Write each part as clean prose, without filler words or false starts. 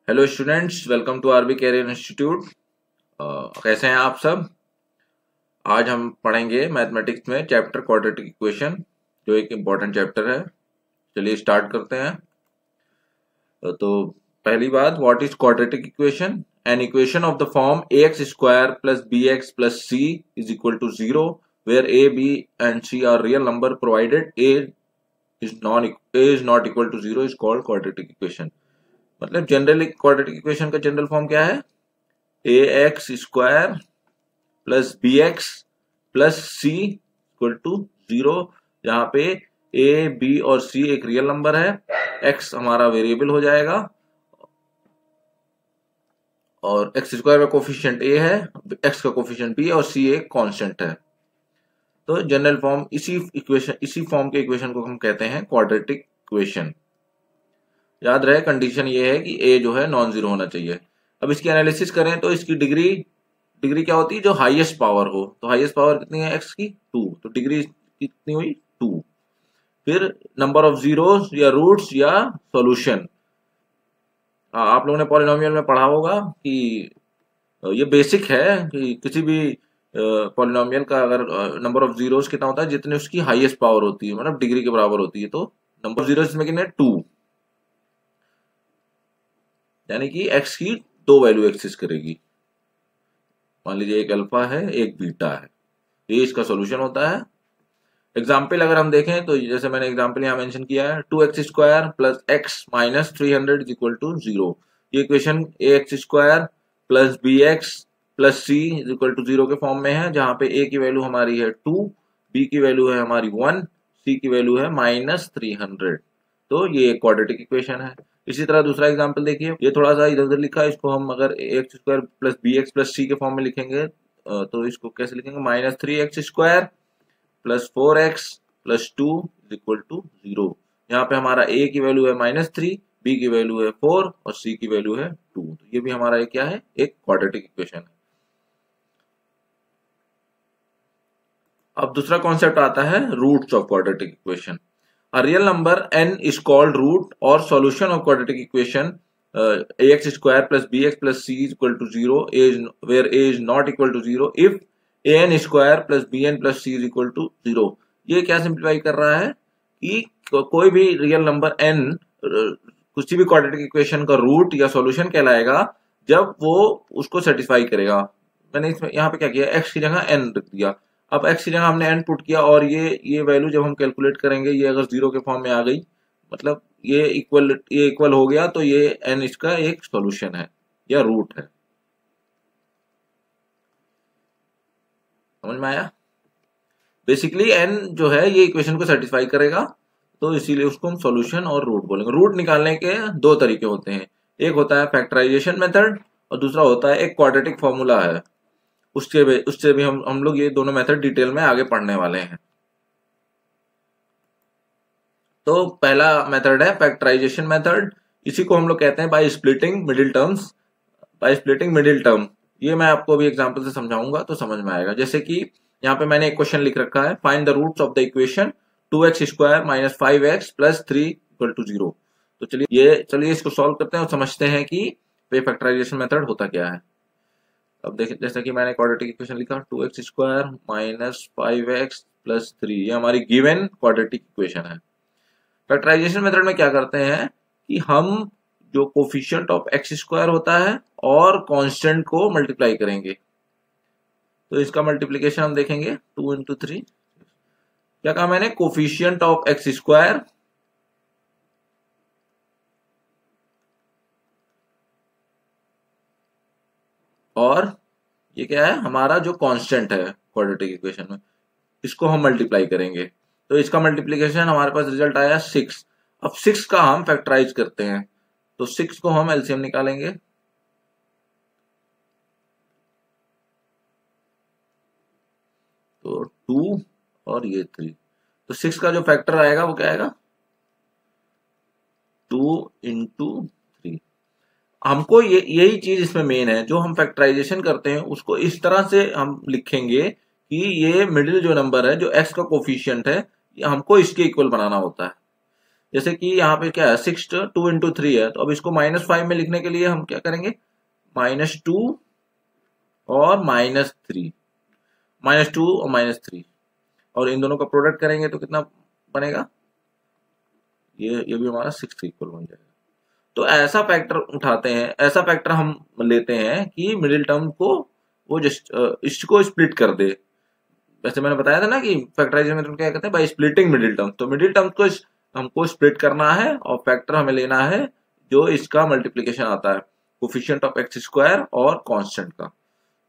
Hello students, welcome to R B career institute. कैसे हैं आप सब। आज हम पढ़ेंगे मैथमेटिक्स में चैप्टर क्वाड्रेटिक इक्वेशन, जो एक इम्पॉर्टेंट चैप्टर है। चलिए स्टार्ट करते हैं। तो पहली बात, what is quadratic equation? An equation of the form a x square plus b x plus c is equal to zero where a b and c are real number provided a is not equal to zero is called quadratic equation. मतलब general quadratic equation का general form क्या है? A x square plus b x plus c equal to zero, जहां पे a b और सी एक real number है, x हमारा वेरिएबल हो जाएगा और एक्स स्क्वायर का कोफिशिएंट ए है, एक्स का कोफिशिएंट बी और सी एक कांस्टेंट है। तो जनरल फॉर्म इसी फॉर्म के इक्वेशन को हम कहते हैं क्वाड्रेटिक इक्वेशन। याद रहे कंडीशन ये है कि ए जो है नॉन जीरो होना चाहिए। अब इसकी एनालिसिस करें तो इसकी डिग्री क्या होती है? जो हाईएस्ट पावर हो। तो हाईएस्ट पावर कितनी है एक्स की? 2। तो डिग्री कितनी हुई? 2। फिर नंबर ऑफ जीरोस या रूट्स या सॉल्यूशन। आप लोगों ने पॉलिनोमियल में पढ़ा होगा कि ये बेसिक है कि किसी भी पॉलिनोमियल का अगर नंबर ऑफ जीरोस कितना होता है, जितने उसकी हाईएस्ट पावर होती है, मतलब डिग्री के बराबर होती है। तो नंबर ऑफ जीरोस में कितने? 2, यानी कि एक्स की 2 वैल्यू एक्सिस्ट करेगी। मान लीजिए एक अल्फा है एक बीटा है, ये इसका सॉल्यूशन होता है। एग्जाम्पल अगर हम देखें तो जैसे मैंने एग्जाम्पल यहाँ मेंशन किया है, 2x square plus x minus 300 is equal to 0। ये equation a x square plus b x plus c is equal to 0 के फॉर्म में है, जहां पे a की वैल्यू हमारी है 2, b की वैल्यू है हमारी 1, c की वैल्यू है माइनस 300। तो ये एक क्वाड्रेटिक इक्वेशन है। इसी तरह दूसरा एग्जाम्पल देखिए, ये थोड़ा सा इधर उधर लिखा है, इसको हम अगर x square plus b x plus c के फॉर्म में लिखेंगे तो इसको कैसे लिखेंगे? Minus 3x square plus 4x plus 2 is equal to 0। यहाँ पे हमारा a की वैल्यू है -3, b की वैल्यू है 4 और c की वैल्यू है 2। तो ये भी हमारा क्या है? एक क्वाड्रेटिक इक्वेशन है। अब दूसरा कॉन्सेप्ट आता है roots of quadratic equation. A real number n is called root or solution of quadratic equation ax square plus bx plus c is equal to 0 where a is not equal to 0 if an square plus bn plus c is equal to 0। ये क्या simplify कर रहा है कि कोई भी real number n किसी भी क्वाड्रेटिक इक्वेशन का रूट या सॉल्यूशन कहलाएगा जब वो उसको सेटिस्फाई करेगा। मैंने इसमें यहाँ पे क्या किया, x की जगह n रख दिया। अब x की जगह हमने n पुट किया और ये वैल्यू जब हम कैलकुलेट करेंगे, ये अगर 0 के फॉर्म में आ गई, मतलब ये इक्वल हो गया, तो ये n इसका एक सॉल्यूशन है या रूट है। समझ में आया? बेसिकली n जो है ये इक्वेशन को सेटिस्फाई करेगा, तो इसीलिए उसको हम सॉल्यूशन और रूट बोलेंगे। रूट निकालने के 2 तरीके होते हैं, एक होता है फैक्टराइजेशन मेथड और दूसरा होता है एक क्वाड्रेटिक फॉर्मूला है। उससे भी हम लोग ये दोनों मेथड डिटेल में आगे पढ़ने वाले हैं। तो पहला मेथड है फैक्टराइजेशन मेथड। इसी को हम लोग कहते हैं by splitting middle terms. By splitting middle term, ये मैं आपको अभी एग्जांपल से समझाऊंगा तो समझ में आएगा। जैसे कि यहाँ पे मैंने एक क्वेश्चन लिख रखा है, find the roots of the equation 2x square minus 5x plus 3 equal to 0। तो चलिए इसको सॉल्व करते हैं और समझते हैं कि फैक्टराइजेशन मेथड होता क्या है। अब देखिए, जैसा कि मैंने क्वाड्रेटिक इक्वेशन लिखा 2x square minus 5x plus 3, ये हमारी गिवन क्वाड्रेटिक इक्वेशन है। फैक्टराइजेशन मेथड में क्या करते हैं कि हम जो कोफिशिएंट ऑफ एक्स स्क्वायर होता है और कांस्टेंट को मल्टीप्लाई करेंगे। तो इसका मल्टीप्लीकेशन हम देखेंगे 2 इंटू 3। क्या कहा मैंने? कोफिशिएंट ऑफ एक्स स्क्वायर और ये क्या है? हमारा जो कांस्टेंट है क्वाड्रेटिक इक्वेशन में, इसको हम मल्टीप्लाई करेंगे। तो इसका मल्टीप्लीकेशन हमारे पास रिजल्ट आया 6। अब 6 का हम फैक्टराइज करते हैं, तो 6 को हम एलसीएम निकालेंगे। तो 2 और ये 3, तो 6 का जो फैक्टर आएगा वो क्या आएगा? 2 इंटू 3। हमको यही चीज इसमें मेन है, जो हम फैक्टराइजेशन करते हैं उसको इस तरह से हम लिखेंगे कि ये मिडिल जो नंबर है, जो x का कोफिशिएंट है, ये हमको इसके इक्वल बनाना होता है। जैसे कि यहाँ पे क्या है 6 2 इंटू 3 है, तो अब इसको -5 में लिखने के लिए हम क्या करेंगे, -2 और -3, -2 और -3, और इन दोनों का प्रोडक्ट करेंगे तो कितना बनेगा, ये भी हमारा 6 के इक्वल बन जाएगा। तो ऐसा फैक्टर उठाते हैं, ऐसा फैक्टर हम लेते हैं कि मिडिल टर्म को वो जस्ट इसको स्प्लिट कर दे। वैसे मैंने बताया था ना कि फैक्टराइजेशन मेथड क्या कहते हैं, बाय स्प्लिटिंग मिडिल टर्म। तो मिडिल टर्म को हमको स्प्लिट करना है और फैक्टर हमें लेना है जो इसका मल्टीप्लीकेशन आता है, कोफिशिएंट ऑफ एक्स स्क्वायर और कांस्टेंट का।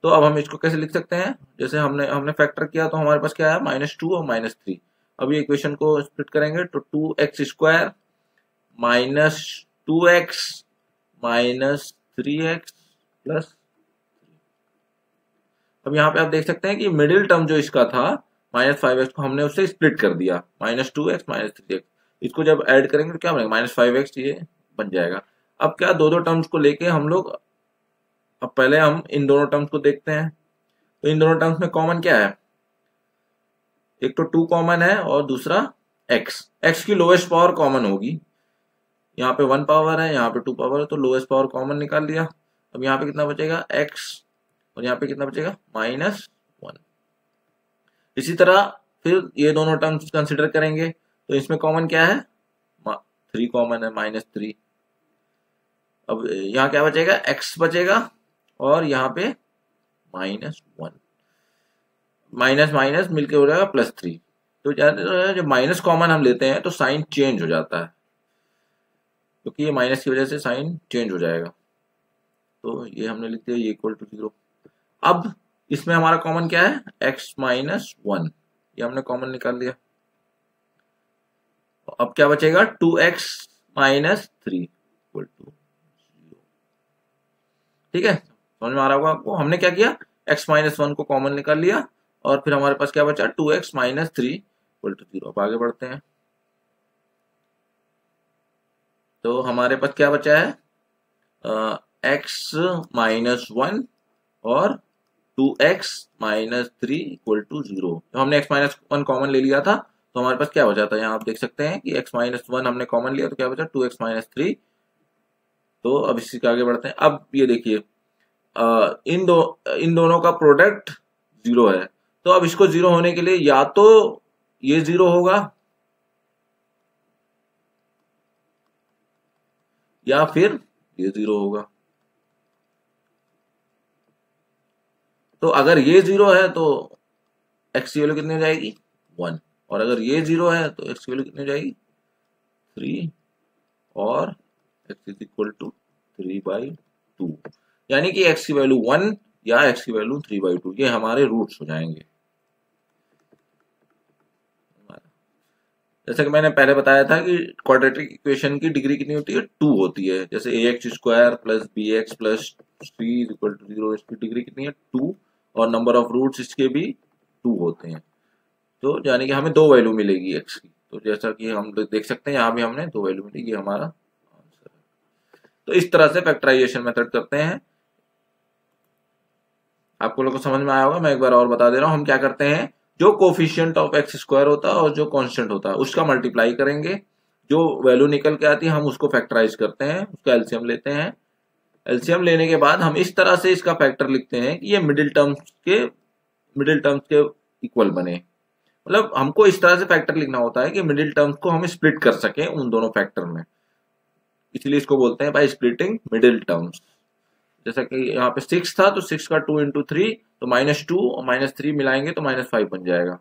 तो अब हम इसको कैसे लिख सकते हैं, जैसे हमने फैक्टर किया तो हमारे पास क्या है -2 और -3। अब ये इक्वेशन को स्प्लिट करेंगे तो 2x square -2x -3x plus, अब यहाँ पे आप देख सकते हैं कि मिडिल टर्म जो इसका था -5x को हमने उससे स्प्लिट कर दिया, -2x -3x, इसको जब ऐड करेंगे तो क्या बनेगा -5x, ये बन जाएगा। अब क्या दो टर्म्स को लेके हम लोग, अब पहले हम इन दोनों टर्म्स को देखते हैं। तो इन दोनों टर्म्स में कॉमन क्या है, एक तो 2 कॉमन है और दूसरा x की लोएस्ट पावर कॉमन होगी। यहाँ पे 1 पावर है, यहाँ पे 2 पावर है, तो लोएस्ट पावर कॉमन निकाल लिया। अब यहाँ पे कितना बचेगा x, और यहाँ पे कितना बचेगा -1। इसी तरह फिर ये दोनों टर्म्स कंसिडर करेंगे तो इसमें कॉमन क्या है, 3 कॉमन है, -3। अब यहाँ क्या बचेगा, x बचेगा, और यहाँ पे -1, माइनस माइनस मिलके हो जाएगा +3। तो जब माइनस कॉमन हम लेते हैं तो साइन चेंज हो जाता है, क्योंकि ये माइनस की वजह से साइन चेंज हो जाएगा। तो ये हमने लिख दिया, ये इक्वल टू 0। अब इसमें हमारा कॉमन क्या है, x -1, ये हमने कॉमन निकाल लिया। अब क्या बचेगा, 2x -3 इक्वल टू 0। ठीक है, समझ में आ रहा होगा आपको। हमने क्या किया, x -1 को कॉमन निकाल लिया, और फिर हमारे पास क्या बचा, 2x -3 इक्वल टू 0। अब आगे बढ़ते हैं, तो हमारे पास क्या बचा है, x -1 और 2x -3 इक्वल टू 0। तो हमने x -1 कॉमन ले लिया था, तो हमारे पास क्या बचा था, यहाँ आप देख सकते हैं कि x -1 हमने कॉमन लिया तो क्या बचा, 2x -3। तो अब इसी के आगे बढ़ते हैं। अब ये देखिए, इन दोनों का प्रोडक्ट 0 है, तो अब इसको 0 होने के लिए या तो ये 0 होगा या फिर ये 0 होगा। तो अगर ये 0 है तो x की वैल्यू कितनी हो जाएगी, 1, और अगर ये 0 है तो x की वैल्यू कितनी हो जाएगी, 3, और x इज इक्वल टू 3/2, यानी कि x की वैल्यू 1 या x की वैल्यू 3/2, ये हमारे रूट्स हो जाएंगे। जैसे कि मैंने पहले बताया था कि क्वाड्रेटिक इक्वेशन की डिग्री कितनी होती है, 2 होती है। जैसे ax² plus bx plus c equal to 0, इसकी डिग्री कितनी है, 2, और नंबर ऑफ रूट्स इसके भी 2 होते हैं। तो यानी कि हमें 2 वैल्यू मिलेगी x की। तो जैसा कि हम देख सकते हैं यहाँ भी हमने 2 वैल्यू मिली, ये हमारा आंसर है। तो इस तरह से फैक्टराइजेशन मेथड करते हैं। आपको लोगों को समझ में आया होगा, मैं एक बार और बता दे रहा हूँ। हम क्या करते हैं, जो कोफिशिएंट ऑफ x² होता है और जो कांस्टेंट होता है उसका मल्टीप्लाई करेंगे, जो वैल्यू निकल के आती है हम उसको फैक्टराइज करते हैं, उसका एलसीएम लेते हैं। एलसीएम लेने के बाद हम इस तरह से इसका फैक्टर लिखते हैं कि ये मिडिल टर्म्स के इक्वल बने। मतलब हमको इस तरह से फैक्टर लिखना होता है कि मिडिल टर्म्स को हम स्प्लिट कर सकें उन दोनों फैक्टर में, इसलिए इसको बोलते हैं बाय स्प्लिटिंग मिडिल टर्म्स। जैसा कि यहाँ पे 6 था, तो 6 का 2 इंटू 3, तो -2 और -3 मिलाएंगे तो -5 बन जाएगा।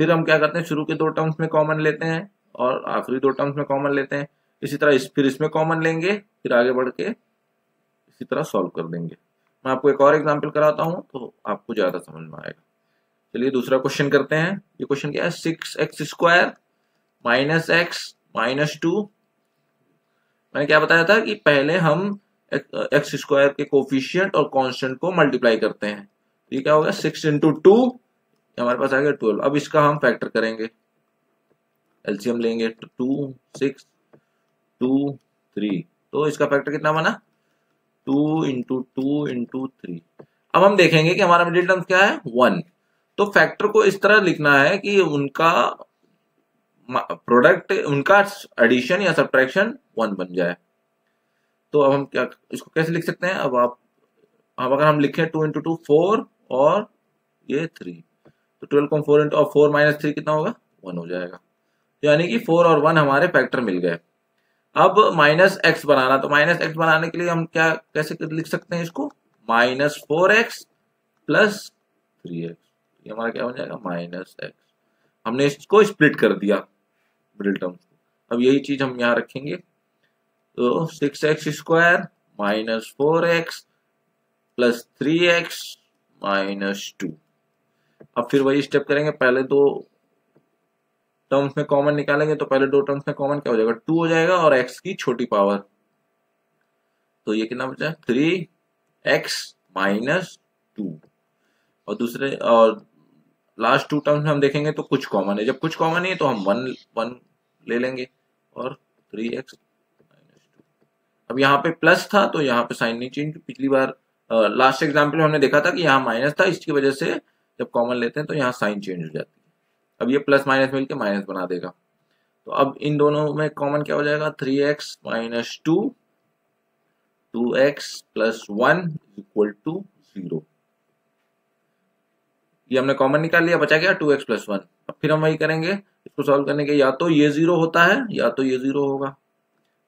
फिर हम क्या करते हैं, शुरू के 2 टर्म्स में कॉमन लेते हैं और आखिरी 2 टर्म्स में कॉमन लेते हैं। इसी तरह फिर इसमें कॉमन लेंगे, फिर आगे बढ़ के इसी तरह सॉल्व कर देंगे। मैं आपको एक और एग्जाम्पल कराता हूँ तो आपको ज्यादा समझ में आएगा। चलिए दूसरा क्वेश्चन करते हैं। ये क्वेश्चन क्या है, 6x² -x -2। मैंने क्या बताया था कि पहले हम x² के कोफिशिएंट और कांस्टेंट को मल्टीप्लाई करते हैं। ये क्या होगा, 6 इंटू 2, हमारे पास आ गया 12। अब इसका हम फैक्टर करेंगे, एलसीएम लेंगे, 2 6 2 3, तो इसका फैक्टर कितना बना, 2 इंटू 2 इंटू 3। अब हम देखेंगे कि हमारा मिडिल टर्म क्या है, 1। तो फैक्टर को इस तरह लिखना है कि उनका प्रोडक्ट उनका एडिशन या सब्ट्रैक्शन 1 बन जाए। तो अब हम क्या इसको कैसे लिख सकते हैं? अब अगर हम लिखें 2 इंटू 2 4 और ये 3, तो 12 को 4 इंटू और 4 माइनस 3 कितना होगा? 1 हो जाएगा। यानी कि 4 और 1 हमारे फैक्टर मिल गए। अब माइनस एक्स बनाना, तो माइनस एक्स बनाने के लिए हम क्या कैसे लिख सकते हैं इसको? माइनस 4x प्लस 3x, ये हमारा क्या हो जाएगा? Minus x. हमने इसको स्प्लिट कर दिया मिडिल टर्म को। अब यही चीज हम यहाँ रखेंगे, तो 6x square minus 4x plus 3x minus 2। अब फिर वही स्टेप करेंगे, पहले दो टर्म्स में कॉमन निकालेंगे, तो पहले दो टर्म्स में कॉमन क्या हो जाएगा? 2 हो जाएगा और x की छोटी पावर, तो ये कितना बचा? 3x minus 2। और दूसरे और लास्ट टू टर्म्स में हम देखेंगे तो कुछ कॉमन है, जब कुछ कॉमन नहीं है तो हम 1 ले लेंगे और 3x माइनस 2। अब यहाँ पे प्लस था तो यहाँ पे साइन नहीं चेंज। पिछली बार लास्ट एग्जाम्पल में हमने देखा था कि यहाँ माइनस था, इसकी वजह से जब कॉमन लेते हैं तो यहाँ साइन चेंज हो जाती है। अब ये प्लस माइनस मिलकर माइनस बना देगा। तो अब इन दोनों में कॉमन क्या हो जाएगा? 3x minus 2, 2x plus 1 equal to 0। ये हमने कॉमन निकाल लिया, बचा गया 2x प्लस 1। अब फिर हम वही करेंगे, इसको सॉल्व करने के या तो ये 0 होता है या तो ये 0 होगा।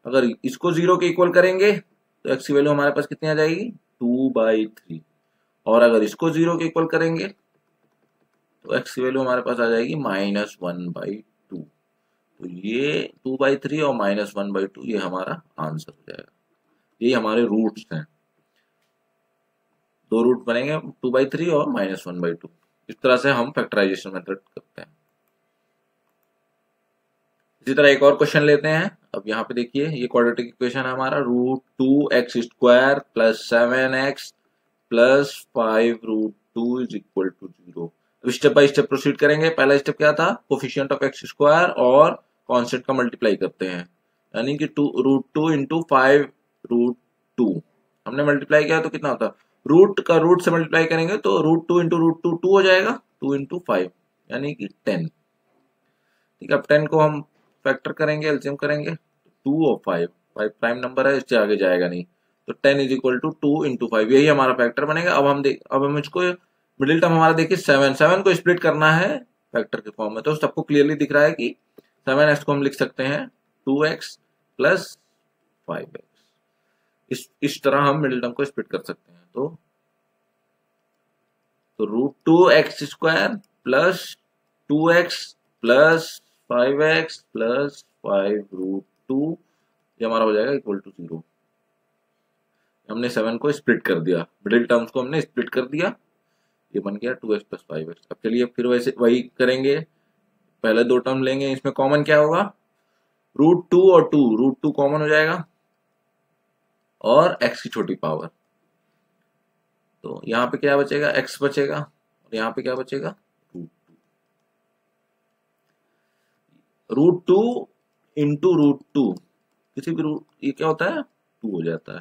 अगर इसको 0 के इक्वल करेंगे तो x की वैल्यू हमारे पास कितनी आ जाएगी? 2/3। और अगर इसको 0 के इक्वल करेंगे तो x की वैल्यू हमारे पास आ जाएगी -1/2। तो ये 2/3 और -1/2 ये हमारा आंसर हो जाएगा। ये हमारे रूट्स हैं, दो रूट बनेंगे 2/3 और -1/2। इस तरह से हम फैक्टराइजेशन मेथड करते हैं। इसी तरह एक और क्वेश्चन लेते हैं। अब यहाँ पे देखिए, ये क्वाड्रेटिक इक्वेशन है हमारा, √2x² plus 7x plus 5√2 is equal to 0। अब स्टेप बाय स्टेप प्रोसीड करेंगे। पहला स्टेप क्या था? कोफिशिएंट ऑफ x² और कांस्टेंट का मल्टीप्लाई करते हैं, यानी कि √2 इंटू 5√2 हमने मल्टीप्लाई किया तो कितना होता है? रूट का रूट से मल्टीप्लाई करेंगे तो √2 इंटू √2 2 हो जाएगा, 2 इंटू 5 यानी कि 10। ठीक है, अब 10 को हम फैक्टर करेंगे, एलसीएम करेंगे, 2 और 5 प्राइम नंबर है, इससे आगे जाएगा नहीं, तो 10 इज इक्वल टू 2 इंटू 5, यही हमारा फैक्टर बनेगा। अब हम इसको मिडिल टर्म हमारा देखिए 7 को स्प्लिट करना है फैक्टर के फॉर्म में, तो सबको क्लियरली दिख रहा है कि 7x को हम लिख सकते हैं 2x प्लस 5x। इस तरह हम मिडिल टर्म को स्प्लिट कर सकते हैं। तो √2x² plus 2x plus 5x plus 5√2 ये हमारा हो जाएगा इक्वल टू 0। हमने 7 को स्प्लिट कर दिया, मिडिल टर्म्स को हमने स्प्लिट कर दिया, ये बन गया 2x प्लस 5x। अब चलिए फिर वैसे वही करेंगे, पहले दो टर्म लेंगे, इसमें कॉमन क्या होगा? √2 और 2, √2 कॉमन हो जाएगा और x की छोटी पावर, तो यहाँ पे क्या बचेगा? x बचेगा और यहाँ पे क्या बचेगा? √2 इंटू √2, किसी भी रूट, ये क्या होता है? 2 हो जाता है।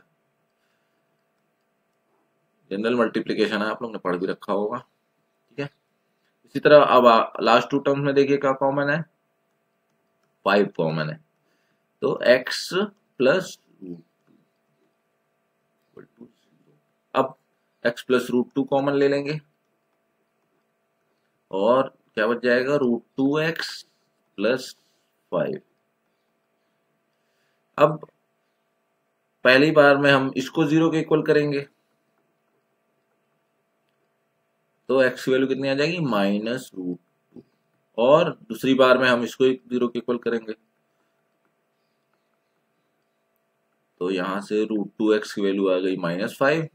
जनरल मल्टीप्लिकेशन है, आप लोग ने पढ़ भी रखा होगा। ठीक है, इसी तरह अब लास्ट टू टर्म्स में देखिए क्या कॉमन है? 5 कॉमन है, तो x प्लस √2। अब x प्लस √2 कॉमन ले लेंगे और क्या बच जाएगा? √2x plus 5। अब पहली बार में हम इसको 0 के इक्वल करेंगे तो x की वैल्यू कितनी आ जाएगी? -√2। और दूसरी बार में हम इसको 0 के इक्वल करेंगे तो यहां से √2x की वैल्यू आ गई -5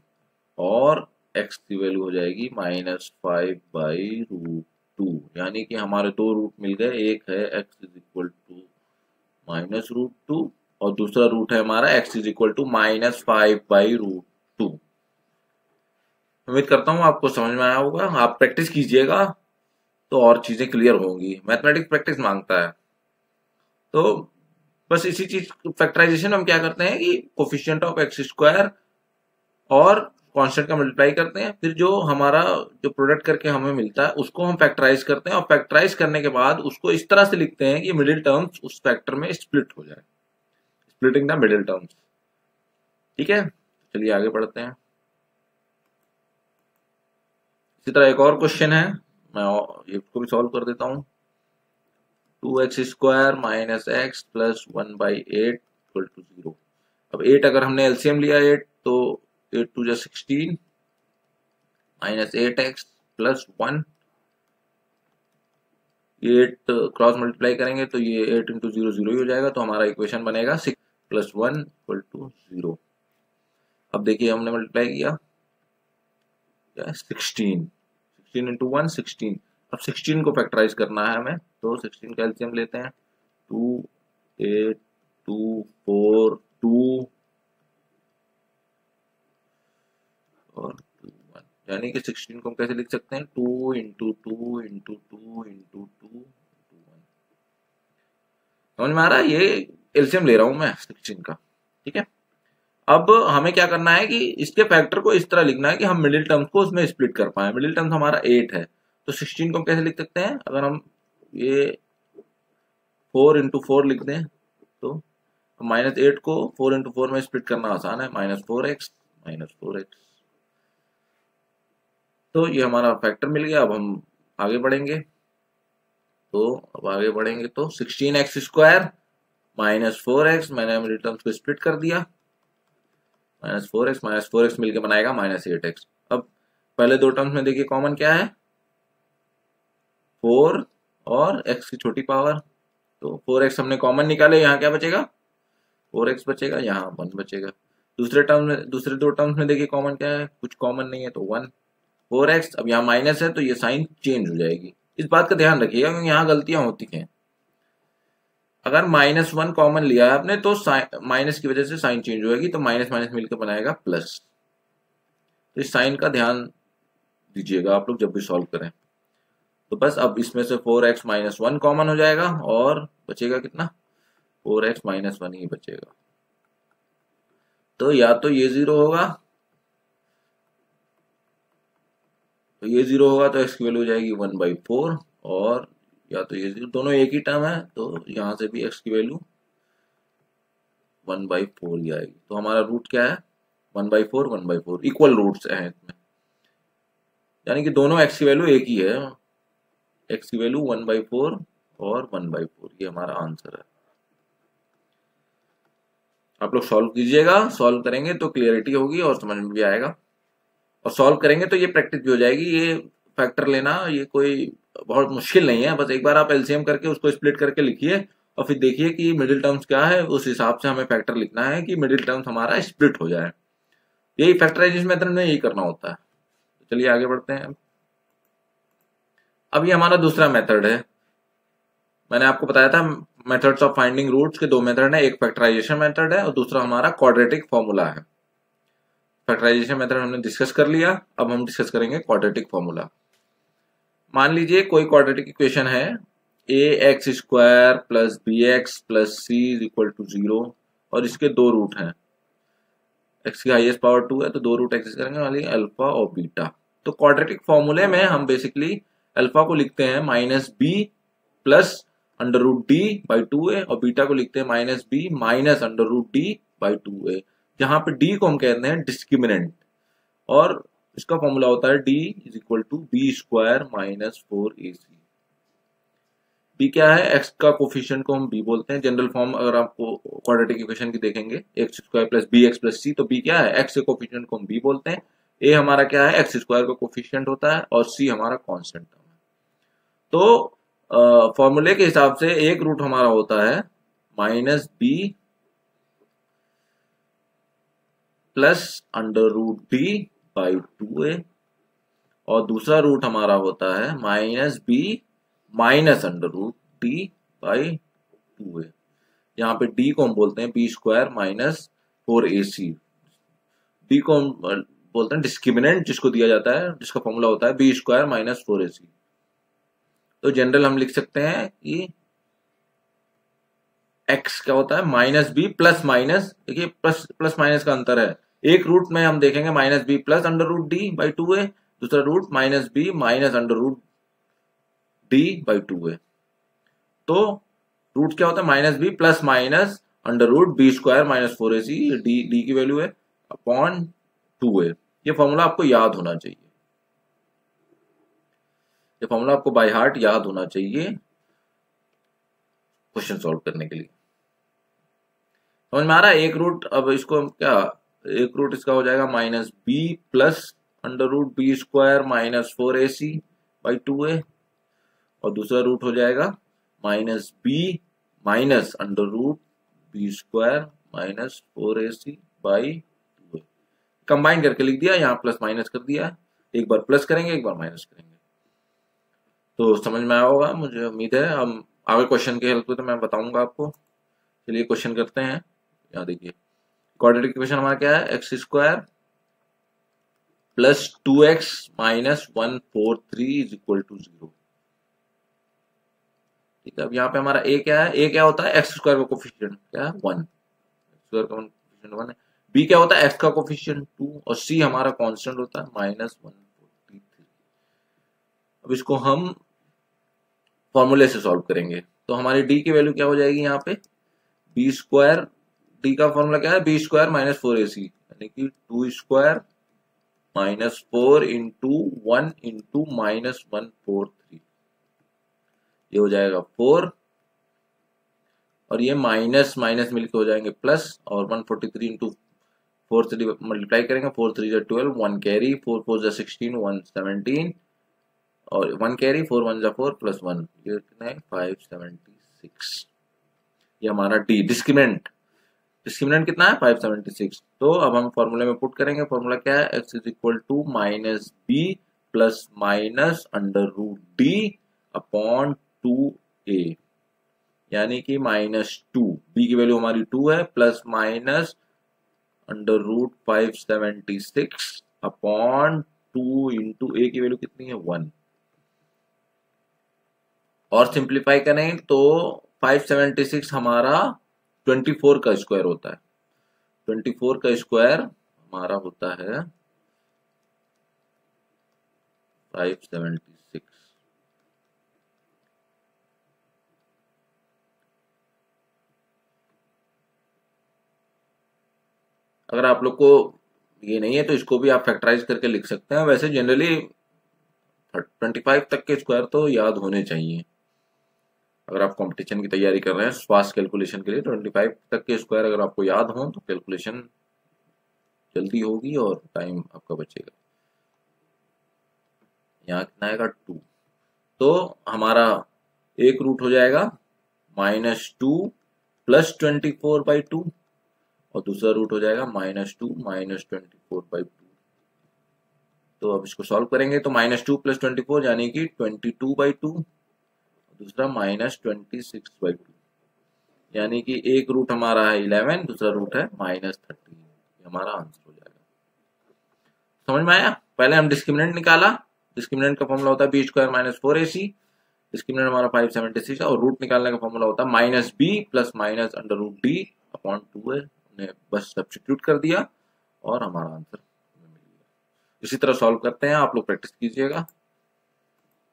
और x की वैल्यू हो जाएगी -5/√2, यानी कि हमारे दो रूट मिल गए, एक है x इज इक्वल टू -√2 और दूसरा रूट है हमारा x इज इक्वल टू -5/√2। उम्मीद करता हूँ आपको समझ में आया होगा। आप प्रैक्टिस कीजिएगा तो और चीजें क्लियर होंगी। मैथमेटिक्स प्रैक्टिस मांगता है, तो बस इसी चीज फैक्टराइजेशन हम क्या करते हैं कि कोफिशिएंट ऑफ x² और कांस्टेंट का मल्टीप्लाई करते हैं, फिर जो हमारा जो प्रोडक्ट करके हमें मिलता है उसको हम फैक्टराइज करते हैं, और फैक्टराइज करने के बाद उसको इस तरह से लिखते हैं कि मिडिल टर्म्स उस फैक्टर में स्प्लिट हो जाए, स्प्लिटिंग द मिडिल टर्म्स। ठीक है, चलिए आगे बढ़ते हैं। इसी तरह एक और क्वेश्चन है, मैं इसको भी सॉल्व कर देता हूँ। 2x² minus x plus 1/8 equal to 0। अब 8 अगर हमने एलसीएम लिया 8 तो 8 2 जा 16 माइनस 8x प्लस 1, ये 8 क्रॉस मल्टीप्लाई करेंगे तो ये 8 इंटू 0 0 ही हो जाएगा, तो हमारा इक्वेशन बनेगा 6 प्लस 1 इक्वल टू 0। अब देखिए हमने मल्टीप्लाई किया 16, 16 इंटू 1 16। अब 16 को फैक्टराइज करना है हमें, तो 16 का एलसीएम लेते हैं। 2 8 2 4 2 और 2 1, यानी कि 16 को हम कैसे लिख सकते हैं, 2 इंटू 2 इंटू 2 इंटू 2 इंटू 1। समझ में आ रहा है? ये एलसीएम ले रहा हूं मैं 16 का। ठीक है, अब हमें क्या करना है कि इसके फैक्टर को इस तरह लिखना है कि हम मिडिल टर्म्स को उसमें स्प्लिट कर पाए। मिडिल टर्म्स हमारा 8 है, तो 16 को हम कैसे लिख सकते हैं, अगर हम ये 4 इंटू 4 लिख दें तो माइनस 8 को 4 इंटू 4 में स्प्लिट करना आसान है, -4x -4x। तो ये हमारा फैक्टर मिल गया। अब हम आगे बढ़ेंगे, तो अब आगे बढ़ेंगे तो 16x² माइनस 4x, मैंने मिडिल टर्म्स को स्प्लिट कर दिया, -4x मिलके बनाएगा -8x। अब पहले दो टर्म्स में देखिए कॉमन क्या है, 4 और x की छोटी पावर, तो 4x हमने कॉमन निकाले, यहाँ क्या बचेगा 4x बचेगा, यहाँ 1 बचेगा। दूसरे दो टर्म्स में देखिए कॉमन क्या है, कुछ कॉमन नहीं है तो 1 4x। अब यहाँ माइनस है तो ये साइन चेंज हो जाएगी, इस बात का ध्यान रखिएगा क्योंकि यहाँ गलतियां होती हैं। अगर -1 कॉमन लिया है आपने तो माइनस की वजह से साइन चेंज होगी, तो माइनस माइनस मिलकर बनाएगा प्लस। तो इस साइन का ध्यान दीजिएगा आप लोग जब भी सॉल्व करें। तो बस अब इसमें से 4x - 1 कॉमन हो जाएगा और बचेगा कितना, 4x - 1 ही बचेगा। तो या तो ये 0 होगा, तो ये 0 होगा तो x की वैल्यू हो जाएगी 1/4, और या तो ये 0, दोनों एक ही टर्म है तो यहां से भी x की वैल्यू 1/4 ही आएगी। तो हमारा रूट क्या है, 1/4 1/4 इक्वल रूट्स हैं इसमें, यानी कि दोनों x की वैल्यू एक ही है, x की वैल्यू 1/4 और 1/4, ये हमारा आंसर है। आप लोग सॉल्व कीजिएगा, सॉल्व करेंगे तो क्लियरिटी होगी और समझ में भी आएगा, और सॉल्व करेंगे तो ये प्रैक्टिस भी हो जाएगी। ये फैक्टर लेना ये कोई बहुत मुश्किल नहीं है, बस एक बार आप एलसीएम करके उसको स्प्लिट करके लिखिए और फिर देखिए कि मिडिल टर्म्स क्या है, उस हिसाब से हमें फैक्टर लिखना है कि मिडिल टर्म्स हमारा स्प्लिट हो जाए। यही फैक्टराइजेशन मेथड में यही करना होता है। तो चलिए आगे बढ़ते हैं। अब ये हमारा दूसरा मेथड है। मैंने आपको बताया था मेथड्स ऑफ फाइंडिंग रूट्स के दो मेथड है, एक फैक्टराइजेशन मेथड है और दूसरा हमारा क्वाड्रेटिक फॉर्मूला है। फैक्टराइजेशन मेथड हमने डिस्कस कर लिया, अब हम डिस्कस करेंगे क्वाड्रेटिक फॉर्मूला। मान लीजिए कोई क्वाड्रेटिक इक्वेशन है, ax² plus bx plus c is equal to 0, और इसके दो रूट हैं, x की हाईएस्ट पावर 2 है तो दो रूट एक्सिस्ट करेंगे, वाली अल्फा और बीटा। तो क्वाड्रेटिक फॉर्मूले में हम बेसिकली अल्फा को लिखते हैं -b प्लस √d/2a और बीटा को लिखते हैं -b माइनस √d/2a, जहां पे d को हम कहते हैं डिस्क्रिमिनेंट, और इसका फॉर्मूला होता है d is equal to b² minus 4ac। b क्या है, x का कोफिशिएंट को हम b बोलते हैं। जनरल फॉर्म अगर आपको क्वाड्रेटिक इक्वेशन की देखेंगे x² plus bx plus c, तो b क्या है, x के कोफिशिएंट को हम b बोलते हैं। a हमारा क्या है, x² का कोफिशिएंट होता है और c हमारा कांस्टेंट है। तो फॉर्मूले के हिसाब से एक रूट हमारा होता है -b प्लस √d/2a और दूसरा रूट हमारा होता है -b माइनस √d/2a। यहाँ पे d को हम बोलते हैं b² माइनस 4ac। d को हम बोलते हैं डिस्क्रिमिनेंट, जिसको दिया जाता है, जिसका फॉर्मूला होता है b² माइनस 4ac। तो जनरल हम लिख सकते हैं कि x क्या होता है, -b प्लस माइनस, देखिए प्लस माइनस का अंतर है, एक रूट में हम देखेंगे minus b plus under root d by 2a, दूसरा root minus b minus under root d by 2a। तो रूट क्या होता है, minus b plus minus under root b square minus 4ac, d की वैल्यू है, अपॉन 2a। ये formula आपको याद होना चाहिए, ये फॉर्मूला आपको बाय हार्ट याद होना चाहिए क्वेश्चन सॉल्व करने के लिए। समझ में आ रहा है? एक रूट, अब इसको क्या, एक रूट इसका हो जाएगा minus b plus under root b square minus 4ac by 2a, और दूसरा रूट हो जाएगा minus b minus under root b square minus 4ac by 2a। Combine करके लिख दिया, यहाँ प्लस माइनस कर दिया, एक बार प्लस करेंगे एक बार माइनस करेंगे। तो समझ में आया होगा मुझे उम्मीद है। हम आगे क्वेश्चन की हेल्प से तो मैं बताऊंगा आपको। चलिए क्वेश्चन करते हैं। यहाँ देखिए क्वाड्रेटिक इक्वेशन हमारा क्या है, x square plus 2x minus 143 is equal to 0। ठीक है, अब यहाँ पे हमारा ए क्या है, ए क्या होता है, एक्स स्क्वायर का कोफिशिएंट क्या है 1, स्क्वायर का कोफिशिएंट 1 है। बी क्या होता है, एक्स का कोफिशिएंट 2, और सी हमारा कांस्टेंट होता है माइनस 143। अब इसको हम फॉर्मूले से सॉल्व करेंगे, तो हमारी डी की वैल्यू क्या हो जाएगी, यहाँ पे बी स्क्वायर, डी का फॉर्मूला क्या है, बी स्क्वायर माइनस 4ac, यानी कि 2 square minus 4 into 1 into minus 143, ये हो जाएगा 4, और ये माइनस माइनस मिलकर हो जाएंगे प्लस, और 143 इंटू 4 से मल्टीप्लाई करेंगे, 4 3 12, 1 कैरी, 4 4 16, 1 17, और 1 कैरी, 4 1 4 प्लस 1, ये कितना है 576। ये हमारा डी डिस्क्रिमिनेंट, डिस्क्रिमिनेंट कितना है 576। तो अब हम फॉर्मूले में पुट करेंगे, फॉर्मूला क्या है, x is equal to minus b plus minus under root D upon 2a, यानी कि माइनस 2, बी की वैल्यू हमारी 2 है, plus minus under root 576 upon 2 into a की वैल्यू कितनी है 1, और सिंप्लीफाई करें तो 576 हमारा 24 का स्क्वायर होता है, 24 का स्क्वायर हमारा होता है 576। अगर आप लोग को ये नहीं है तो इसको भी आप फैक्टराइज करके लिख सकते हैं। वैसे जनरली 25 तक के स्क्वायर तो याद होने चाहिए। अगर आप कंपटीशन की तैयारी कर रहे हैं फास्ट कैलकुलेशन के लिए, 25 तक के स्क्वायर अगर आपको याद हो तो कैलकुलेशन जल्दी होगी और टाइम आपका बचेगा। यहाँ कितना आएगा 2, तो हमारा एक रूट हो जाएगा माइनस 2 प्लस 24 बाई 2, और दूसरा रूट हो जाएगा माइनस 2 माइनस 24 बाई 2। तो अब इसको सॉल्व करेंगे तो माइनस 2 प्लस 24 यानी कि 22 बाई 2, दूसरा माइनस 26 बाई 2, यानी कि एक रूट हमारा है 11, दूसरा रूट है माइनस 13। ये हमारा आंसर हो जाएगा। समझ में आया? पहले हम डिस्क्रिमिनेंट निकाला, डिस्क्रिमिनेंट का फॉर्मूला होता है B square minus 4ac, discriminant हमारा 576, और रूट निकालने का फॉर्मूला होता है minus b plus minus under root D upon 2 है, हमने बस सब्स्टिट्यूट कर दिया और हमारा आंसर मिल गया। इसी तरह सॉल्व करते हैं, आप लोग प्रैक्टिस कीजिएगा।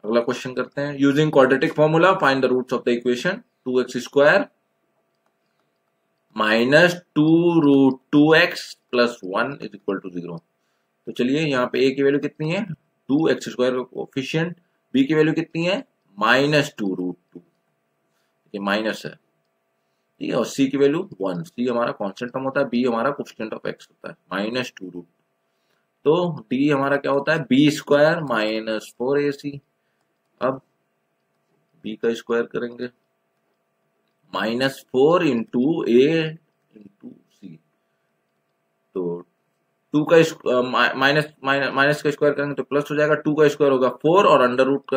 अगला क्वेश्चन करते हैं। Using quadratic formula find the roots of the equation 2x square minus 2 root 2x plus 1 is equal to 0। तो चलिए यहाँ पे a की वैल्यू कितनी है 2x स्क्वायर का कोफिशिएंट, b की वैल्यू कितनी है माइनस 2 रूट 2, ये माइनस है, ठीक है, और c की वैल्यू 1, c हमारा कांस्टेंट टर्म होता है, b हमारा कोफिशिएंट ऑफ x होता है माइनस 2 रूट। तो d हमारा क्या होता है b स्क्वायर माइनस 4ac। अब b का स्क्वायर करेंगे माइनस 4 इंटू ए इंटू सी, तो 2 का माइनस का स्क्वायर करेंगे तो प्लस हो जाएगा, 2 का स्क्वायर होगा 4, और under root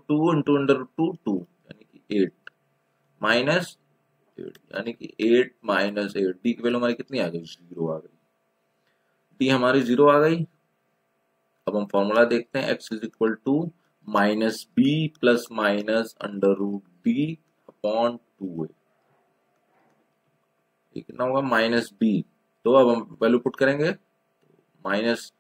2 into under root 2 2, यानी कि 8 माइनस 8, यानी कि 8 माइनस 8। डी की वैल्यू हमारी कितनी आ गई 0 आ गई, डी हमारी 0 आ गई। अब हम फॉर्मूला देखते हैं, x is equal to minus b plus minus under root D upon 2a। कितना होगा माइनस बी, तो अब हम वैल्यू पुट करेंगे, माइनस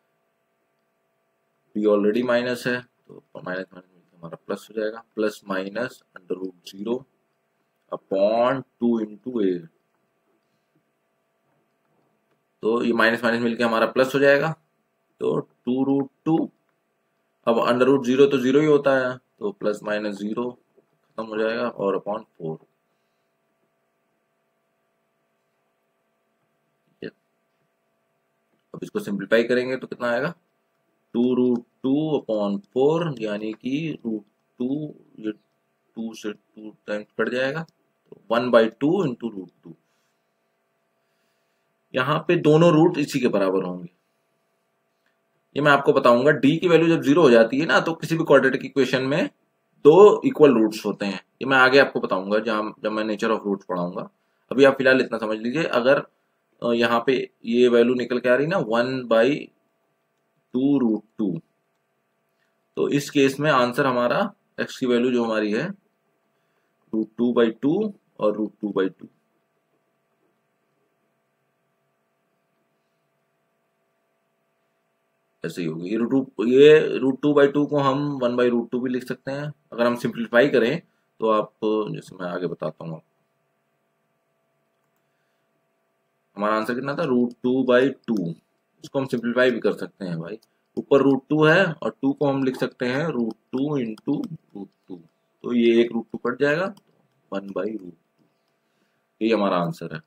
बी ऑलरेडी माइनस है तो माइनस माइनस हमारा प्लस हो जाएगा, plus minus under root 0 upon 2 into a. तो ये माइनस माइनस मिलके हमारा प्लस हो जाएगा, तो 2√2, अब अंडर रूट 0 तो 0 ही होता है, तो प्लस माइनस 0 खत्म हो जाएगा और अपॉन 4। अब इसको सिंप्लीफाई करेंगे तो कितना आएगा, 2√2 अपॉन 4, यानी कि √2, ये 2 से 2 टाइम्स कट जाएगा, तो 1/2 इंटू √2। यहाँ पे दोनों रूट इसी के बराबर होंगे। ये मैं आपको बताऊंगा, डी की वैल्यू जब 0 हो जाती है ना, तो किसी भी क्वाड्रेटिक इक्वेशन में 2 इक्वल रूट्स होते हैं। ये मैं आगे आपको बताऊंगा जब मैं नेचर ऑफ रूट्स पढ़ाऊंगा। अभी आप फिलहाल इतना समझ लीजिए, अगर यहाँ पे ये वैल्यू निकल के आ रही ना 1/2√2, तो इस केस में आंसर हमारा x की वैल्यू जो हमारी है √2/2 और √2/2। ऐसे ही होगी। ये √2/2 को हम 1/√2 भी लिख सकते हैं। अगर हम सिंप्लीफाई करें तो आप, जैसे मैं आगे बताता हूँ, हमारा आंसर कितना था, √2/2। इसको हम सिंप्लीफाई भी कर सकते हैं भाई, ऊपर √2 है और 2 को हम लिख सकते हैं √2 इंटू √2, तो ये एक √2 कट जाएगा, 1/√2। यही हमारा आंसर है।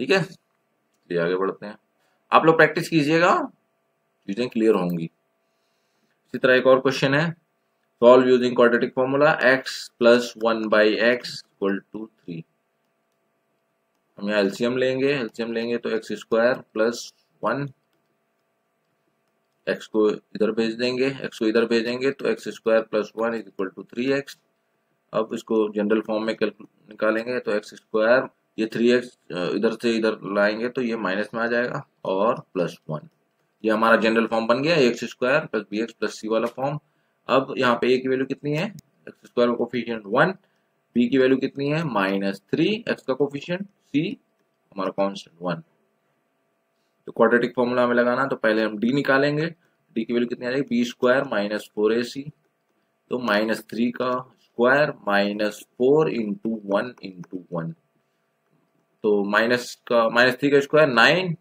ठीक है, चलिए आगे बढ़ते हैं। आप लोग प्रैक्टिस कीजिएगा, चीजें क्लियर होंगी। इसी तरह एक और क्वेश्चन है, solve using quadratic formula x + 1/x = 3। हम यहाँ एलसीएम लेंगे तो x² + 1, x को इधर भेज देंगे, x को इधर भेजेंगे तो x² + 1 = 3x। अब इसको जनरल फॉर्म में निकालेंगे तो x², ये 3x इधर से इधर लाएंगे तो ये माइनस में आ जाएगा और +1। ये हमारा जनरल फॉर्म बन गया, x² + bx + c वाला फॉर्म। अब यहाँ पे a की वैल्यू कितनी है, x² का कोफिशिएंट 1, b की वैल्यू कितनी है -3, x का कोफिशिएंट, c हमारा कांस्टेंट 1। तो क्वाड्रेटिक फॉर्मूला हमें लगाना, तो पहले हम d निकालेंगे, d की वैल्यू कितनी आ जाएगी, b² - 4ac, तो -3 का स्क्वायर -4 इंटू 1 इंटू 1, तो -3 का स्क्वायर 9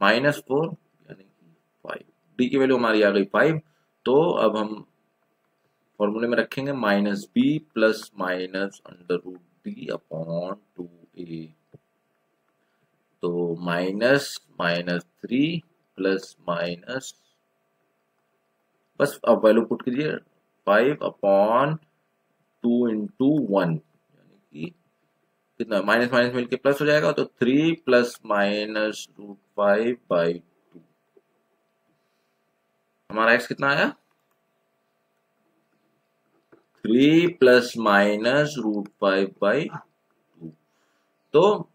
-4 यानी कि 5। डी की वैल्यू हमारी आ गई 5। तो अब हम फॉर्मूले में रखेंगे -b + -√d अपॉन 2a, तो -3 + बस अब वैल्यू पुट कीजिए 5/2 इंटू 1, यानी कि कितना, माइनस माइनस मिलके प्लस हो जाएगा, तो 3 + -√5/2। हमारा x कितना आया, 3 + -√5/2। तो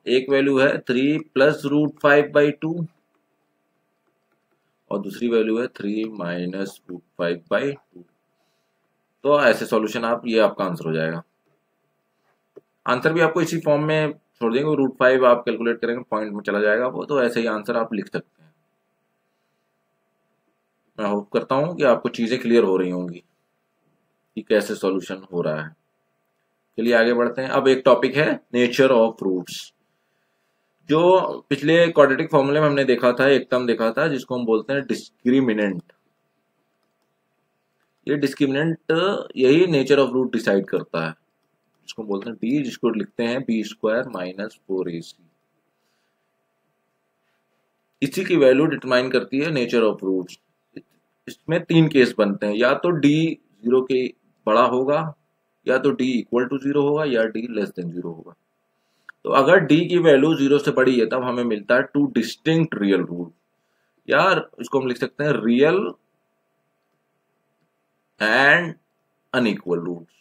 एक वैल्यू है 3 + √5/2 और दूसरी वैल्यू है 3 - √5/2। तो ऐसे सॉल्यूशन आप, ये आपका आंसर हो जाएगा। आंसर भी आपको इसी फॉर्म में छोड़ देंगे, √5 आप कैलकुलेट करेंगे, पॉइंट में चला जाएगा वो, तो ऐसे ही आंसर आप लिख सकते हैं। मैं होप करता हूं कि आपको चीजें क्लियर हो रही होंगी कि कैसे सॉल्यूशन हो रहा है। चलिए आगे बढ़ते हैं। अब एक टॉपिक है नेचर ऑफ रूट्स। जो पिछले क्वाड्रेटिक फॉर्मूले में हमने देखा था, एक टर्म देखा था जिसको हम बोलते हैं डिस्क्रिमिनेंट। ये डिस्क्रिमिनेंट यही नेचर ऑफ रूट डिसाइड करता है, जिसको बोलते हैं डी, जिसको लिखते हैं b² - 4ac। इसी की वैल्यू डिटरमाइन करती है नेचर ऑफ रूट्स। इसमें 3 केस बनते हैं, या तो d 0 के बड़ा होगा, या तो d = 0 होगा, या d <0 होगा। तो अगर d की वैल्यू 0 से बड़ी है तब हमें मिलता है 2 डिस्टिंक्ट रियल रूट, या इसको हम लिख सकते हैं real and unequal roots.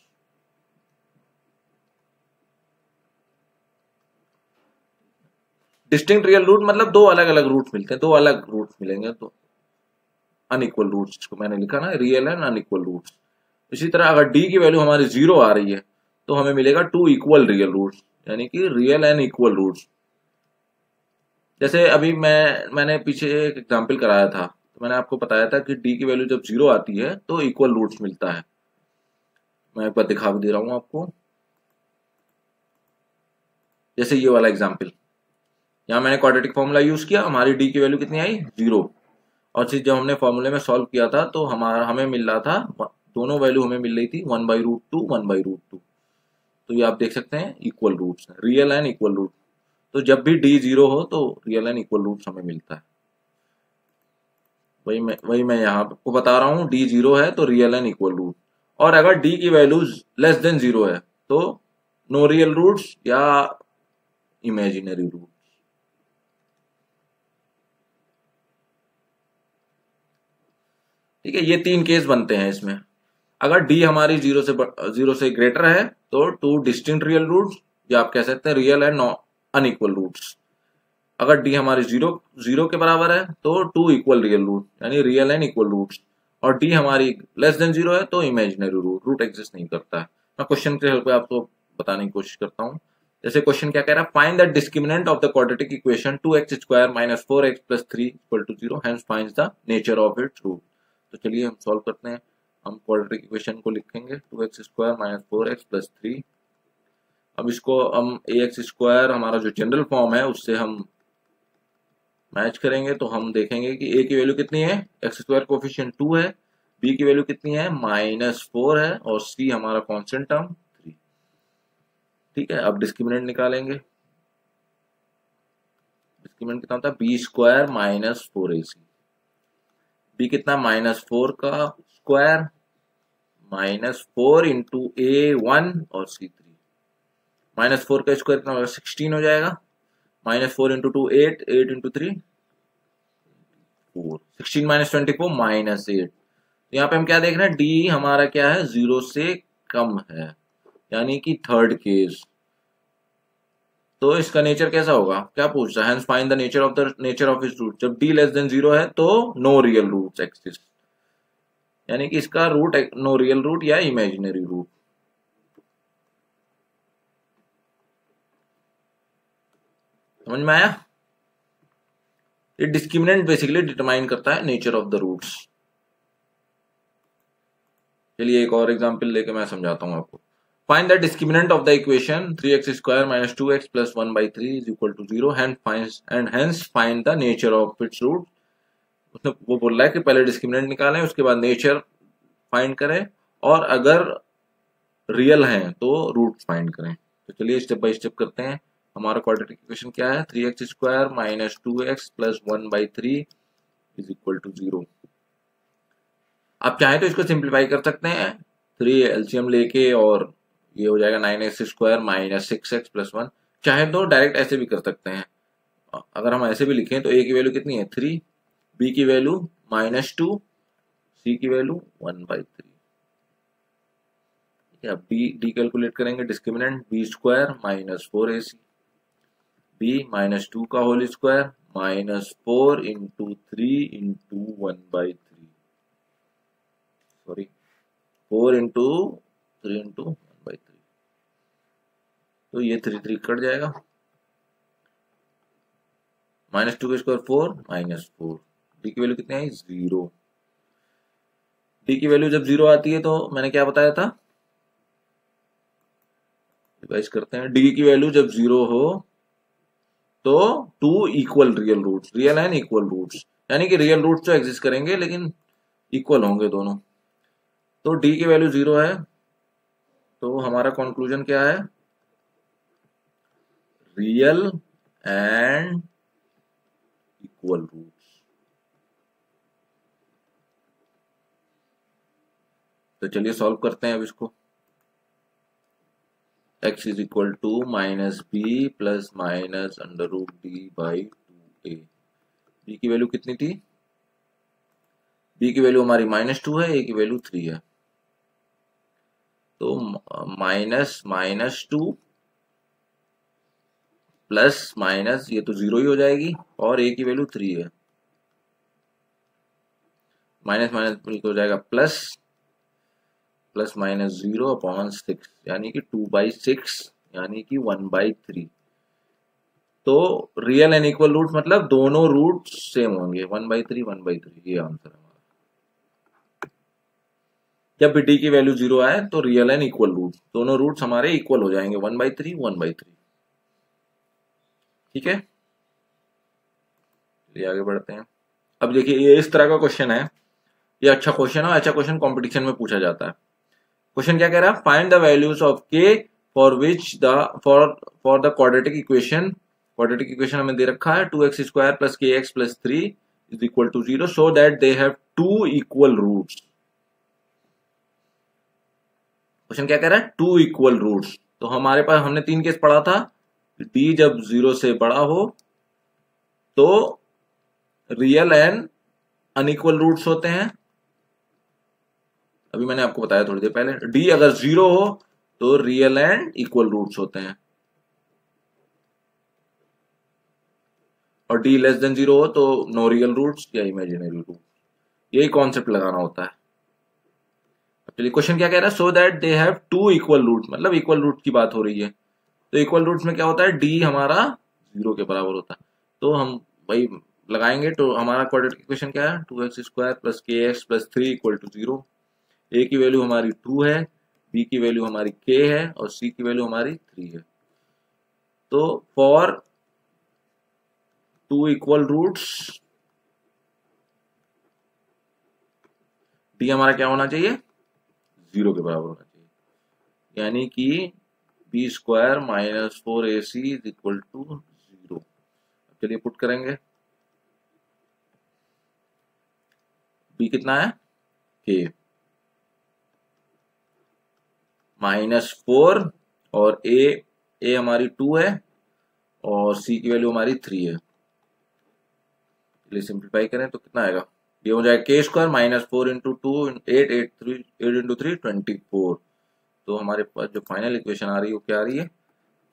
Distinct real root मतलब 2 अलग अलग रूट्स मिलते हैं, 2 अलग रूट्स मिलेंगे, तो अनइक्वल रूट्स, जिसको मैंने लिखा ना रियल एंड अनइक्वल रूट्स। इसी तरह अगर डी की वैल्यू हमारी 0 आ रही है तो हमें मिलेगा 2 इक्वल रियल रूट्स, यानी कि रियल एंड इक्वल रूट्स। जैसे अभी मैंने पीछे एक एग्जाम्पल कराया था, तो मैंने आपको बताया था कि डी की वैल्यू जब 0 आती है तो इक्वल रूट्स मिलता है। मैं एक बार दिखा भी दे रहा हूं आपको, जैसे ये वाला एग्जाम्पल। यहाँ मैंने क्वाड्रेटिक फॉर्मूला यूज किया, हमारी डी की वैल्यू कितनी आई 0। और फिर जब हमने फॉर्मूले में सॉल्व किया था तो हमें मिल रहा था, दोनों वैल्यू हमें मिल रही थी 1/√2 1/√2। तो ये आप देख सकते हैं equal roots, real and equal root. तो जब भी डी 0 हो तो रियल एंड इक्वल रूट्स हमें मिलता है। वही मैं यहाँ आपको बता रहा हूँ, डी 0 है तो रियल एंड इक्वल रूट, और अगर डी की वैल्यू लेस देन 0 है तो नो रियल रूट्स या इमेजिनरी रूट। ठीक है, ये 3 केस बनते हैं इसमें। अगर डी हमारी 0 से ग्रेटर है तो 2 डिस्टिंक्ट रियल रूट्स, या आप कह सकते हैं रियल एंड अनइक्वल रूट्स। अगर डी हमारी 0 के बराबर है तो 2 इक्वल रियल रूट, यानी रियल एंड इक्वल रूट्स। और डी हमारी लेस देन 0 है तो इमेजिनरी रूट एग्जिस्ट नहीं करता है। मैं क्वेश्चन के हेल्प से आपको बताने की कोशिश करता हूँ। जैसे क्वेश्चन क्या कह रहा है, find the discriminant of the quadratic equation 2x² - 4x + 3 = 0, hence find the nature of its root. तो चलिए हम सॉल्व करते हैं। हम क्वाड्रेटिक इक्वेशन को लिखेंगे 2x² - 4x + 3। अब इसको हम ax² हमारा जो जनरल फॉर्म है उससे हम मैच करेंगे, तो हम देखेंगे कि a की वैल्यू कितनी है, x² कोफिशिएंट 2 है, b की वैल्यू कितनी है -4 है, और c हमारा कांस्टेंट टर्म 3। ठीक है, अब डिस्क्रिमिनेंट निकालेंगे। डिस्क्रिमिनेंट कितना होता है, b² - 4ac। b कितना, -4 का स्क्वायर -4 × a1 और c3। -4 का स्क्वायर कितना होगा, 16 हो जाएगा। -4 × 2 8, 8 × 3 4, 16 - 24 -8। यहाँ पे हम क्या देख रहे हैं, डी हमारा क्या है 0 से कम है, यानी कि थर्ड केस। तो इसका नेचर कैसा होगा, क्या पूछ रहा है, hence find the nature of its root. जब डी लेस देन 0 है तो नो रियल रूट्स एक्सिस्ट, यानी कि इसका रूट नो रियल रूट या इमेजिनरी रूट। समझ में आया? ये डिस्क्रिमिनेंट बेसिकली डिटरमाइन करता है नेचर ऑफ द रूट्स। चलिए एक और एग्जांपल लेके मैं समझाता हूं आपको। Find the discriminant of the equation 3x² - 2x + 1/3 = 0, hence find the nature of its root. उसने वो बोल रहा है कि पहले डिस्क्रिमिनेंट निकालें, उसके बाद नेचर फाइंड करें, और अगर रियल हैं तो रूट फाइंड करें। तो चलिए स्टेप बाय स्टेप करते हैं। हमारा क्वाड्रेटिक इक्वेशन क्या है, 3x² - 2x + 1/3 = 0। आप चाहें तो इसको सिंप्लीफाई कर सकते हैं, 3 एलसीएम लेके, और ये हो जाएगा 9x² - 6x + 1। चाहे तो डायरेक्ट ऐसे भी कर सकते हैं। अगर हम ऐसे भी लिखें तो a की वैल्यू कितनी है 3, b की वैल्यू -2, c की वैल्यू 1/3। अब डी कैलकुलेट करेंगे, डिस्क्रिमिनेंट b² - 4ac, b -2 का होल स्क्वायर -4 × 3 × 1/3, सॉरी 4 × 3 × 1/3। तो ये 3 कट जाएगा, -2 का स्क्वायर 4 -4। डी की वैल्यू कितनी आई 0। डी की वैल्यू जब 0 आती है तो मैंने क्या बताया था, रिवाइज करते हैं। डी की वैल्यू जब 0 हो तो 2 equal real roots, real and equal roots, यानी कि रियल रूट्स तो एग्जिस्ट करेंगे लेकिन इक्वल होंगे दोनों। तो डी की वैल्यू 0 है, तो हमारा कंक्लूजन क्या है, रियल एंड इक्वल रूट्स। तो चलिए सॉल्व करते हैं अब इसको। x = -b + -√d/2a। b की वैल्यू कितनी थी, b की वैल्यू हमारी -2 है, a की वैल्यू 3 है। तो -2 प्लस माइनस, ये तो 0 ही हो जाएगी, और a की वैल्यू 3 है। माइनस माइनस हो जाएगा प्लस, प्लस माइनस 0/6 यानी कि 2/6 यानी कि 1/3। तो रियल एंड इक्वल रूट मतलब दोनों रूट सेम होंगे, 1/3 1/3, ये आंसर है हमारा। जब भी डी की वैल्यू 0 आए तो रियल एंड इक्वल रूट, दोनों रूट्स हमारे इक्वल हो जाएंगे, 1/3 1/3। ठीक है, ये आगे बढ़ते हैं। अब देखिए ये इस तरह का क्वेश्चन है, ये अच्छा क्वेश्चन है, अच्छा क्वेश्चन कंपटीशन में पूछा जाता है। क्वेश्चन क्या कह रहा है, find the values of k for which the for the quadratic equation. Quadratic equation हमें दे रखा है 2x² plus kx plus 3 is equal to 0 so that they have two equal roots. Question क्या कह रहा है, टू इक्वल रूट्स। तो हमारे पास हमने 3 केस पढ़ा था, डी जब 0 से बड़ा हो तो रियल एंड अनइक्वल रूट्स होते हैं। अभी मैंने आपको बताया थोड़ी देर पहले, डी अगर 0 हो तो रियल एंड इक्वल रूट्स होते हैं, और डी लेस देन 0 हो तो नो रियल रूट्स या इमेजिनरी रूट। यही कॉन्सेप्ट लगाना होता है। चलिए क्वेश्चन क्या कह रहा है, so that they have two equal root, मतलब इक्वल रूट की बात हो रही है। तो इक्वल रूट्स में क्या होता है, डी हमारा 0 के बराबर होता है। तो हम भाई लगाएंगे, तो हमारा क्वाड्रेटिक इक्वेशन क्या है, 2x² plus kx plus 3 equal to 0। A की वैल्यू हमारी 2 है, बी की वैल्यू हमारी k है, और सी की वैल्यू हमारी 3 है। तो for two equal roots d हमारा क्या होना चाहिए, 0 के बराबर होना चाहिए, यानी कि b² minus 4ac is equal to 0। चलिए पुट करेंगे, b कितना है, k -4, और a हमारी 2 है, और c की वैल्यू हमारी 3 है। चलिए सिंप्लीफाई करें तो कितना आएगा, ये हो जाएगा k² -4 इंटू 2 8 इंटू 3 24। तो हमारे पास जो फाइनल इक्वेशन आ रही है वो क्या आ रही है,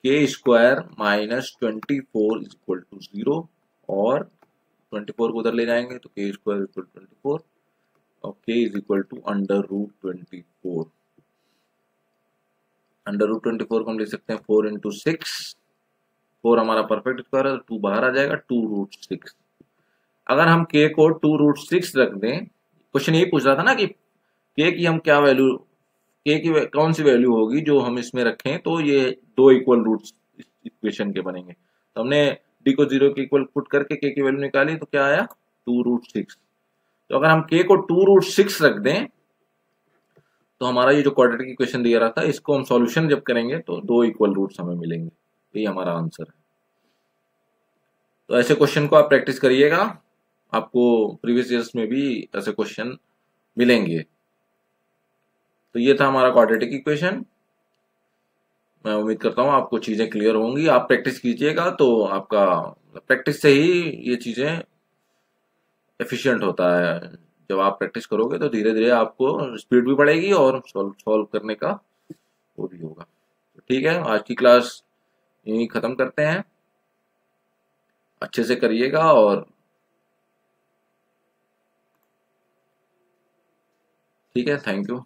k² -24 इज इक्वल टू 0, और 24 को उधर ले जाएंगे तो k² इक्वल 24, और k इज इक्वल टू √24। √24 को हम लिख सकते हैं 4 इंटू 6, 4 हमारा परफेक्ट स्क्वायर है, 2 बाहर आ जाएगा, 2√6। अगर हम k को 2√6 रख दें, क्वेश्चन यही पूछ रहा था ना कि k की हम क्या वैल्यू, k की कौन सी वैल्यू होगी जो हम इसमें रखें तो ये दो इक्वल रूट्स इक्वेशन के बनेंगे। तो हमने d को 0 के इक्वल पुट करके k की वैल्यू निकाली तो क्या आया, 2√6। तो अगर हम k को 2√6 रख दें तो हमारा ये जो क्वाड्रेटिक इक्वेशन दिया रहा था, इसको हम सॉल्यूशन जब करेंगे तो दो इक्वल रूट्स हमें मिलेंगे। यही हमारा आंसर है। तो ऐसे क्वेश्चन को आप प्रैक्टिस करिएगा, आपको प्रीवियस ईयर्स में भी ऐसे क्वेश्चन मिलेंगे। तो ये था हमारा क्वाड्रेटिक इक्वेशन। मैं उम्मीद करता हूँ आपको चीजें क्लियर होंगी। आप प्रैक्टिस कीजिएगा तो आपका प्रैक्टिस से ही ये चीजें एफिशिएंट होता है। जब आप प्रैक्टिस करोगे तो धीरे धीरे आपको स्पीड भी बढ़ेगी और सॉल्व करने का वो भी होगा। तो ठीक है, आज की क्लास यही खत्म करते हैं। अच्छे से करिएगा, और ठीक है, थैंक यू।